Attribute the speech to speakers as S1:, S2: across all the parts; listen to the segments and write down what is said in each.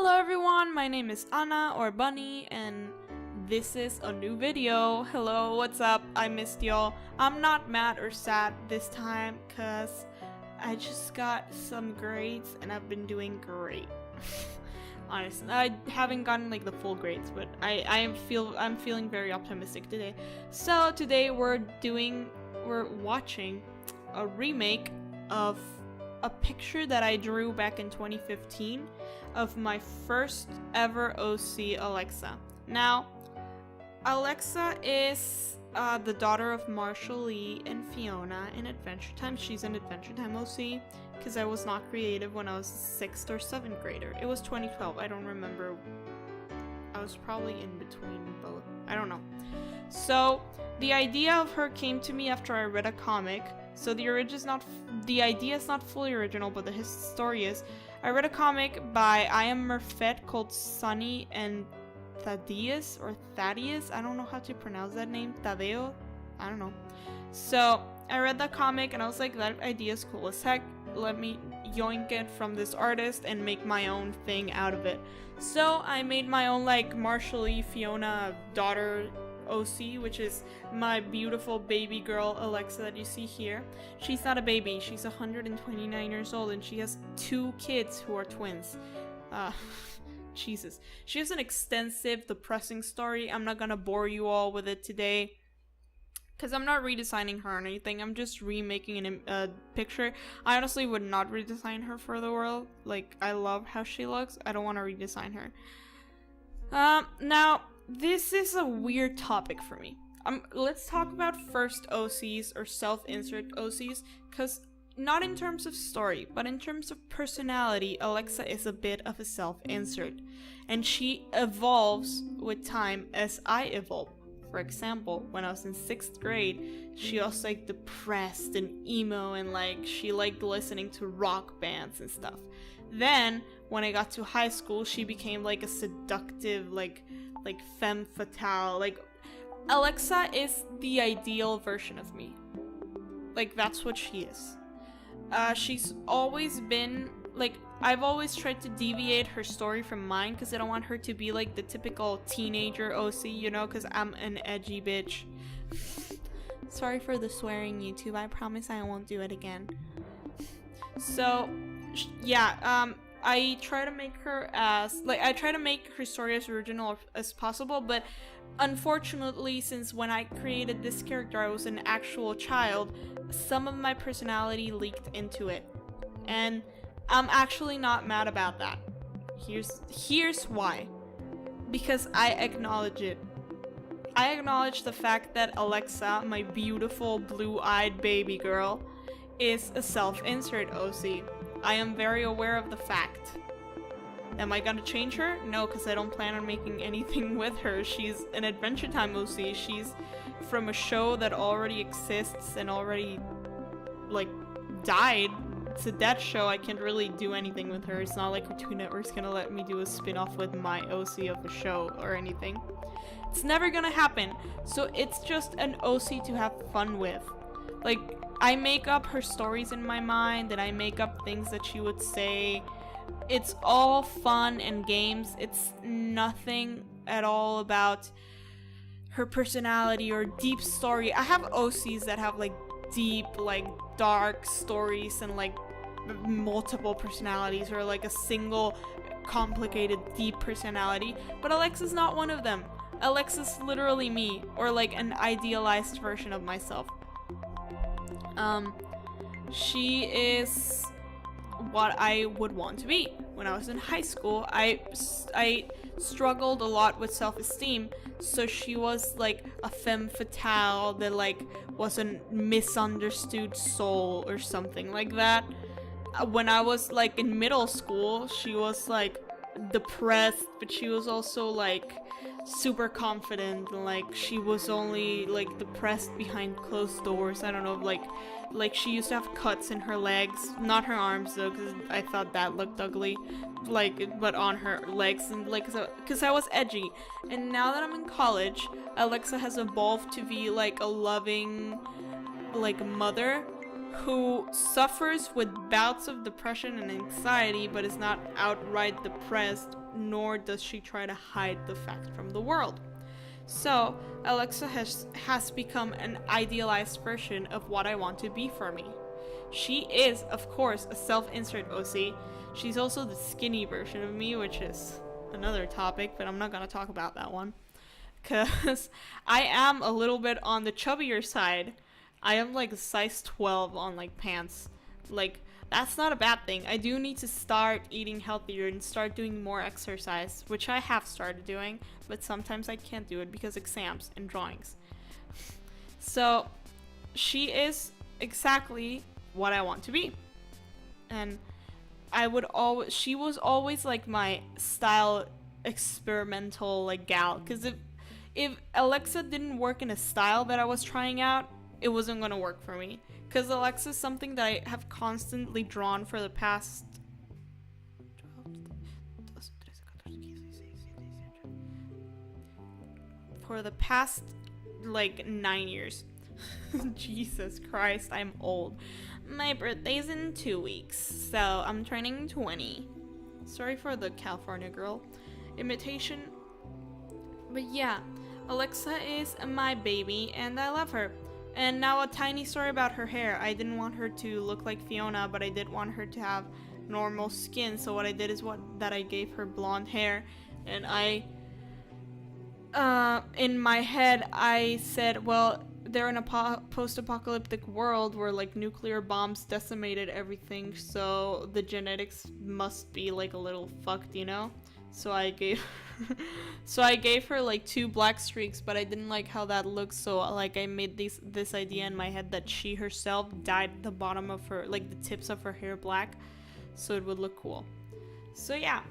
S1: Hello everyone, my name is Anna or Bunny and this is a new video. Hello, what's up? I missed y'all. I'm not mad or sad this time cause I just got some grades and I've been doing great. Honestly, I haven't gotten like the full grades, but I'm feeling very optimistic today. So today we're watching a remake of a picture that I drew back in 2015 of my first ever OC, Alexa. Now, Alexa is the daughter of Marshall Lee and Fiona in Adventure Time. She's an Adventure Time OC because I was not creative when I was a 6th or 7th grader. It was 2012, I don't remember. I was probably in between both. I don't know. So, the idea of her came to me after I read a comic. So the idea is not fully original, but the story is. I read a comic by I Am Murfett called Sunny and Thaddeus, I don't know how to pronounce that name, Tadeo, I don't know. So I read that comic and I was like, that idea is cool as heck, let me yoink it from this artist and make my own thing out of it. So I made my own like Marshall Lee Fiona daughter OC, which is my beautiful baby girl Alexa that you see here. She's not a baby, she's 129 years old and she has 2 kids who are twins. Jesus. She has an extensive, depressing story. I'm not gonna bore you all with it today because I'm not redesigning her or anything. I'm just remaking a picture. I honestly would not redesign her for the world. Like, I love how she looks. I don't want to redesign her. Now, this is a weird topic for me. Let's talk about first OCs or self-insert OCs, because not in terms of story, but in terms of personality, Alexa is a bit of a self-insert, and she evolves with time as I evolve. For example, when I was in 6th grade, she was like depressed and emo and like she liked listening to rock bands and stuff. Then, when I got to high school, she became like a seductive, like femme fatale. Like, Alexa is the ideal version of me. Like, that's what she is. She's always been, like, I've always tried to deviate her story from mine because I don't want her to be like the typical teenager OC, you know, because I'm an edgy bitch. Sorry for the swearing, YouTube. I promise I won't do it again. So, yeah, I try to make her I try to make her story as original as possible, but unfortunately, since when I created this character I was an actual child, some of my personality leaked into it. And I'm actually not mad about that. Here's why. Because I acknowledge it. I acknowledge the fact that Alexa, my beautiful blue-eyed baby girl, is a self-insert OC. I am very aware of the fact. Am I gonna change her? No, because I don't plan on making anything with her. She's an Adventure Time OC. She's from a show that already exists and already, like, died. It's a dead show. I can't really do anything with her. It's not like Cartoon Network's gonna let me do a spin-off with my OC of a show or anything. It's never gonna happen. So it's just an OC to have fun with. Like, I make up her stories in my mind, and I make up things that she would say. It's all fun and games. It's nothing at all about her personality or deep story. I have OCs that have like deep, like dark stories and like multiple personalities, or like a single complicated deep personality, but Alexa's not one of them. Alexa's literally me, or like an idealized version of myself. She is what I would want to be. When I was in high school, I struggled a lot with self-esteem, so she was like a femme fatale that like was a misunderstood soul or something like that. When I was like in middle school, she was like depressed, but she was also like super confident, and like she was only like depressed behind closed doors. I don't know, like she used to have cuts in her legs, not her arms though, because I thought that looked ugly, like, but on her legs, and like, because I was edgy. And now that I'm in college, Alexa has evolved to be like a loving, like, mother who suffers with bouts of depression and anxiety but is not outright depressed, nor does she try to hide the fact from the world. So, Alexa has become an idealized version of what I want to be for me. She is, of course, a self-insert OC. She's also the skinny version of me, which is another topic, but I'm not gonna talk about that one. Because I am a little bit on the chubbier side. I am like a size 12 on like pants. Like, that's not a bad thing. I do need to start eating healthier and start doing more exercise, which I have started doing, but sometimes I can't do it because exams and drawings. So, she is exactly what I want to be. And she was always like my style experimental like gal, because if Alexa didn't work in a style that I was trying out, it wasn't gonna work for me. Because Alexa is something that I have constantly drawn for the past like 9 years. Jesus Christ, I'm old. My birthday's in 2 weeks, so I'm turning 20. Sorry for the California girl imitation. But yeah, Alexa is my baby and I love her. And now a tiny story about her hair. I didn't want her to look like Fiona, but I did want her to have normal skin. So what I did is I gave her blonde hair, and in my head I said, well, they're in a post-apocalyptic world where like nuclear bombs decimated everything, so the genetics must be like a little fucked, you know? So I gave her like 2 black streaks, but I didn't like how that looked, so like I made this idea in my head that she herself dyed the bottom of her, like the tips of her hair black, so it would look cool. So yeah,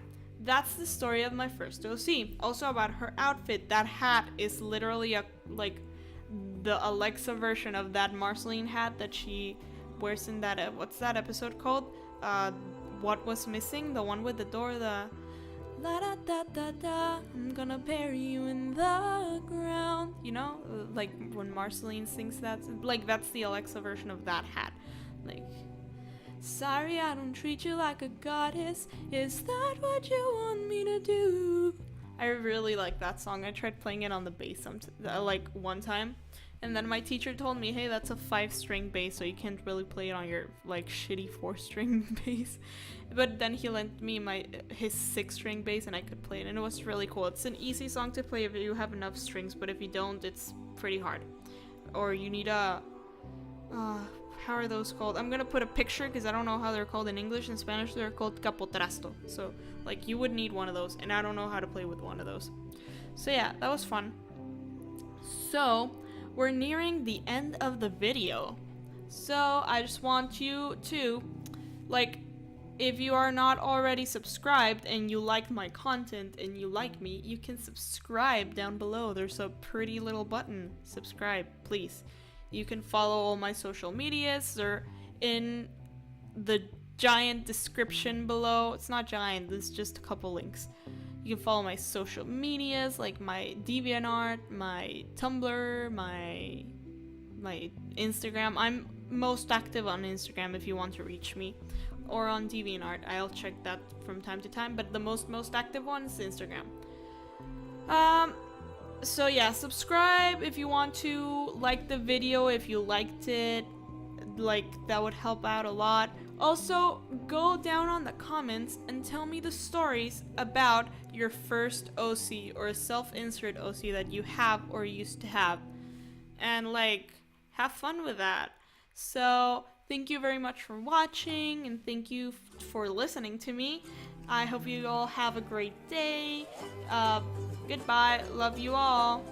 S1: that's the story of my first OC. Also about her outfit, that hat is literally the Alexa version of that Marceline hat that she wears in that, what's that episode called? What Was Missing? The one with the door, the la da da da da, I'm gonna bury you in the ground. You know, like when Marceline sings that, like that's the Alexa version of that hat. Like, sorry I don't treat you like a goddess, is that what you want me to do? I really like that song. I tried playing it on the bass like one time, and then my teacher told me, hey, that's a 5-string bass, so you can't really play it on your like shitty 4-string bass. But then he lent me his 6-string bass and I could play it, and it was really cool. It's an easy song to play if you have enough strings, but if you don't, it's pretty hard. Or you need a how are those called? I'm gonna put a picture because I don't know how they're called in English. In Spanish they're called capotrasto. So like you would need one of those, and I don't know how to play with one of those. So yeah, that was fun. So we're nearing the end of the video, so I just want you to, like, if you are not already subscribed and you like my content and you like me, you can subscribe down below. There's a pretty little button, subscribe, please. You can follow all my social medias, they're in the giant description below. It's not giant, there's just a couple links. You can follow my social medias, like my DeviantArt, my Tumblr, my Instagram. I'm most active on Instagram if you want to reach me, or on DeviantArt. I'll check that from time to time, but the most active one is Instagram. So yeah, subscribe if you want to, like the video if you liked it, like that would help out a lot. Also, go down on the comments and tell me the stories about your first OC or self-insert OC that you have or used to have, and like have fun with that. So thank you very much for watching, and thank you for listening to me. I hope you all have a great day. Goodbye. Love you all.